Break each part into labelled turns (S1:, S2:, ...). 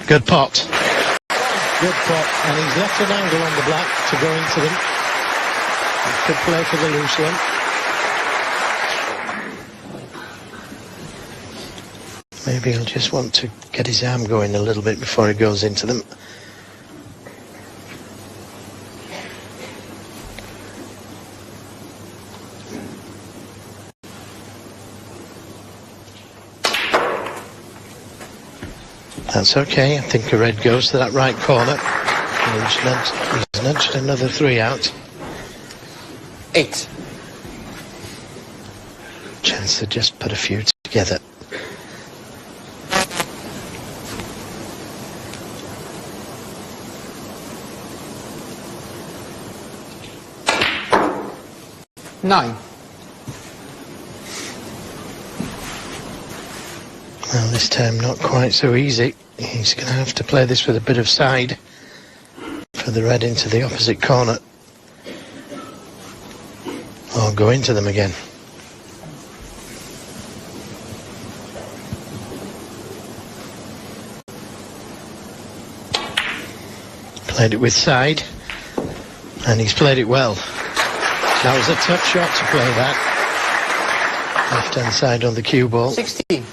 S1: Good pot. Good pot, and he's left an angle on the black to go into them. Good play for the loose one. Maybe he'll just want to get his arm going a little bit before he goes into them. That's okay. I think a red goes to that right corner. He's nudged another 3 out.
S2: 8.
S1: Chance to just put a few together.
S2: Nine.
S1: Well, this time not quite so easy. He's going to have to play this with a bit of side for the red into the opposite corner. Or go into them again. Played it with side, and he's played it well. That was a tough shot to play that. Left-hand side on the cue ball.
S2: 16.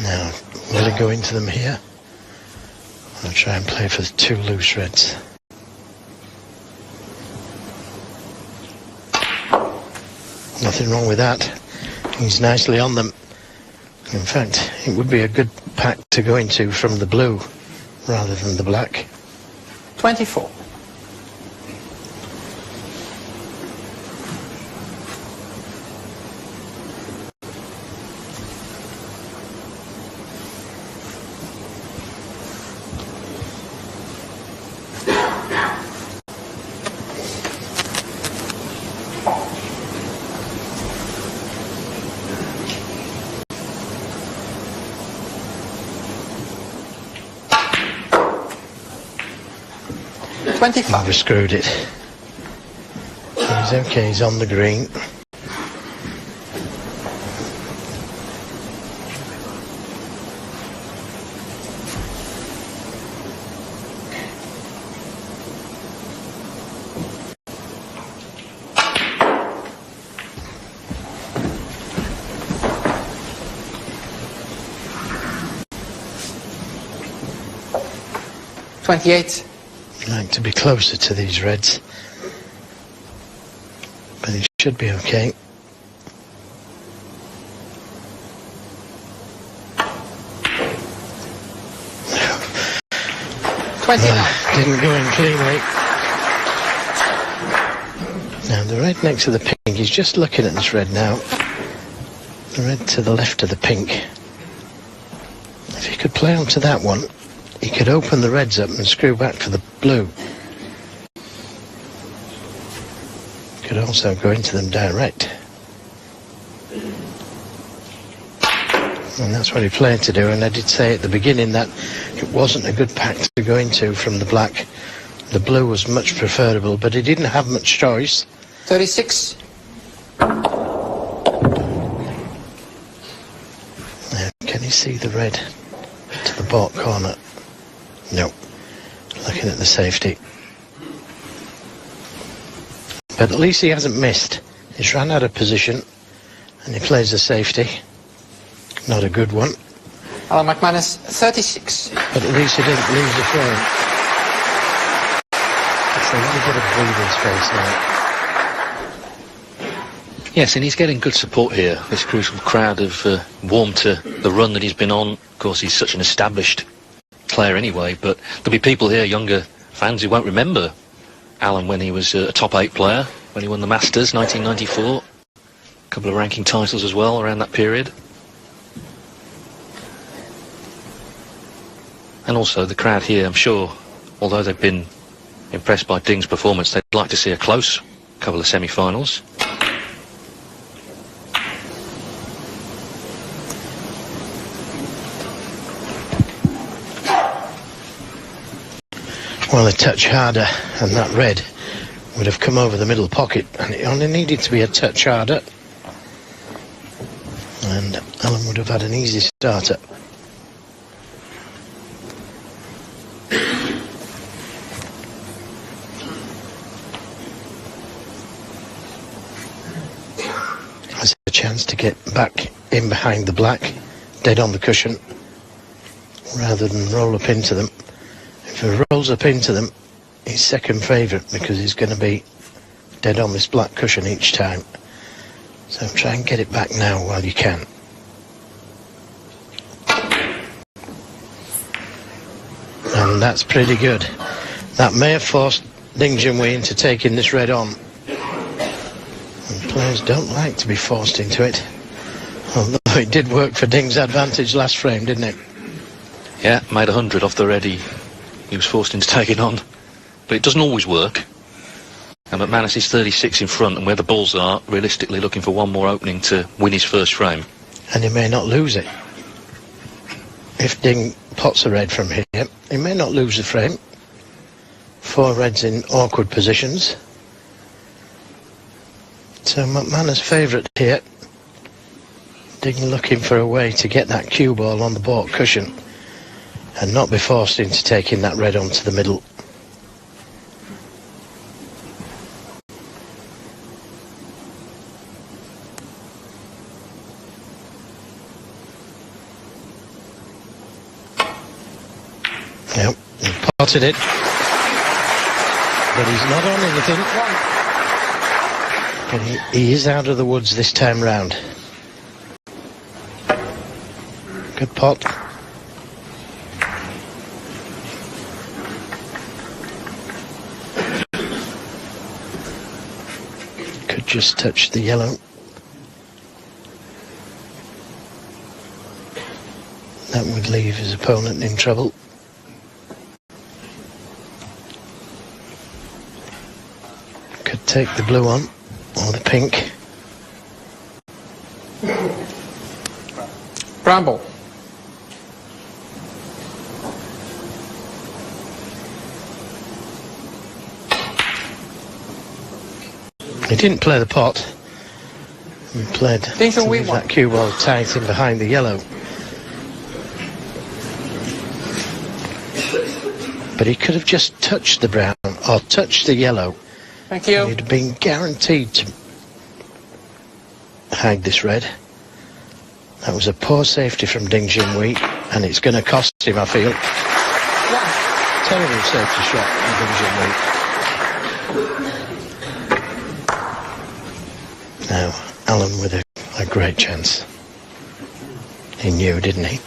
S1: Now, will he go into them here? I'll try and play for the 2 loose reds. Nothing wrong with that. He's nicely on them. In fact, it would be a good pack to go into from the blue rather than the black.
S2: 24.
S1: Overscrewed it. He's okay, he's on the green. I'd like to be closer to these reds, but he should be okay. Didn't go in cleanly. Now the red next to the pink, he's just looking at this red now. The red to the left of the pink. If he could play onto that one, he could open the reds up and screw back for the blue. Could also go into them direct. And that's what he planned to do, and I did say at the beginning that it wasn't a good pack to go into from the black. The blue was much preferable, but he didn't have much choice.
S2: 36.
S1: Now, can you see the red to the bottom corner? No. Looking at the safety. But at least he hasn't missed. He's ran out of position and he plays the safety. Not a good one.
S2: Alan McManus, 36.
S1: But at least he didn't lose the frame. It's a little bit of breathing space now.
S3: Yes, and he's getting good support here. This crucial crowd have warmed to the run that he's been on. Of course, he's such an established player anyway, but there'll be people here, younger fans, who won't remember Alan when he was a top 8 player, when he won the Masters, 1994. A couple of ranking titles as well around that period. And also the crowd here, I'm sure, although they've been impressed by Ding's performance, they'd like to see a close couple of semi-finals.
S1: well, a touch harder, and that red would have come over the middle pocket, and it only needed to be a touch harder, and Alan would have had an easy starter. Has a chance to get back in behind the black, dead on the cushion, rather than roll up into them. If he rolls up into them, he's second favourite because he's going to be dead on this black cushion each time. So try and get it back now while you can. And that's pretty good. That may have forced Ding Junhui into taking this red on. And players don't like to be forced into it. Although it did work for Ding's advantage last frame, didn't it?
S3: Yeah, made 100 off the red he was forced into taking on. But it doesn't always work. And McManus is 36 in front, and where the balls are, realistically looking for one more opening to win his first frame.
S1: And he may not lose it. If Ding pots a red from here, he may not lose the frame. 4 reds in awkward positions. So McManus' favourite here. Ding looking for a way to get that cue ball on the baulk cushion and not be forced into taking that red onto the middle. Yep, he potted it, but he's not on anything. But he is out of the woods this time round. Good pot. Could just touch the yellow. That would leave his opponent in trouble. Could take the blue on, or the pink.
S2: Bramble.
S1: He didn't play the pot. He played to leave that cue ball tight in behind the yellow. But he could have just touched the brown or touched the yellow.
S2: Thank you.
S1: He'd have been guaranteed to hide this red. That was a poor safety from Ding Junhui, and it's going to cost him, I feel. Terrible safety shot from Ding Junhui. Now, Alan with a great chance. He knew, didn't he?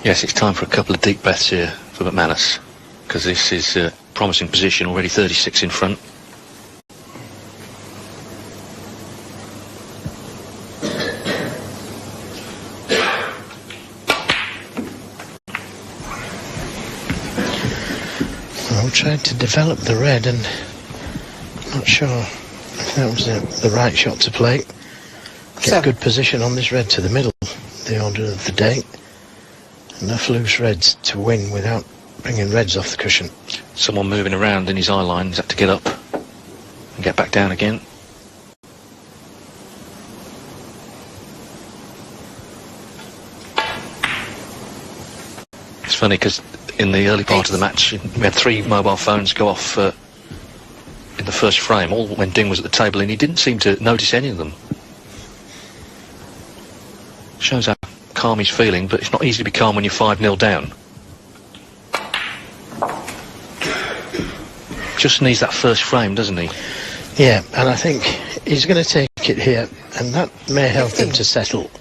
S3: Yes, it's time for a couple of deep breaths here for McManus, because this is a promising position, already 36 in front.
S1: Well, tried to develop the red, and not sure if that was the right shot to play. Get good position on this red to the middle, the order of the day. Enough loose reds to win without bringing reds off the cushion.
S3: Someone moving around in his eye line, he's had to get up and get back down again. It's funny because in the early part of the match we had 3 mobile phones go off in the first frame, all when Ding was at the table, and he didn't seem to notice any of them. Shows how calm he's feeling, but it's not easy to be calm when you're 5-0 down. Just needs that first frame, doesn't he?
S1: Yeah, and I think he's going to take it here, and that may help him to settle.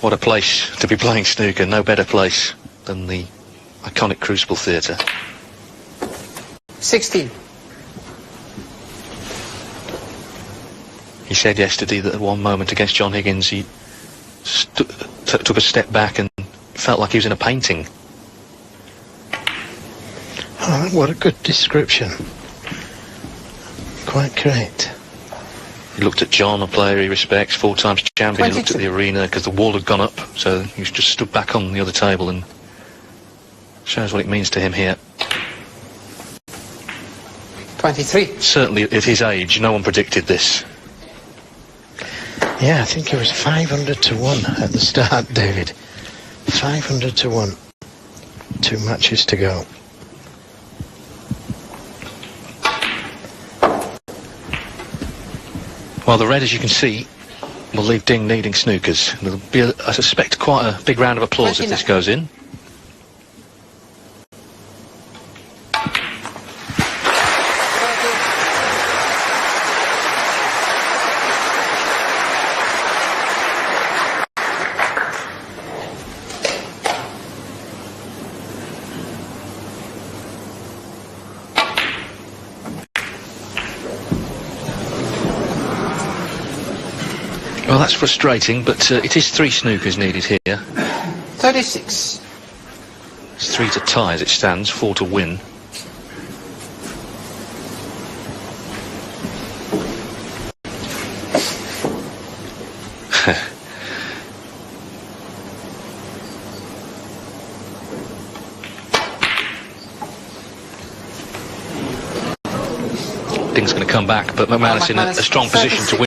S3: What a place to be playing snooker. No better place than the iconic Crucible Theatre.
S2: 16.
S3: He said yesterday that at one moment against John Higgins he took a step back and felt like he was in a painting.
S1: Oh, what a good description. Quite correct.
S3: He looked at John, a player he respects, 4 times champion. He looked at the arena because the wall had gone up, so he just stood back on the other table and shows what it means to him here.
S2: 23.
S3: Certainly at his age, no one predicted this.
S1: Yeah, I think it was 500 to 1 at the start, David. 500 to 1. 2 matches to go.
S3: Well, the red, as you can see, will leave Ding needing snookers. There'll be, I suspect, quite a big round of applause if this goes in. Well, that's frustrating, but it is 3 snookers needed here.
S2: 36.
S3: It's 3 to tie as it stands, 4 to win. Ding's going to come back, but McManus in a strong position to win.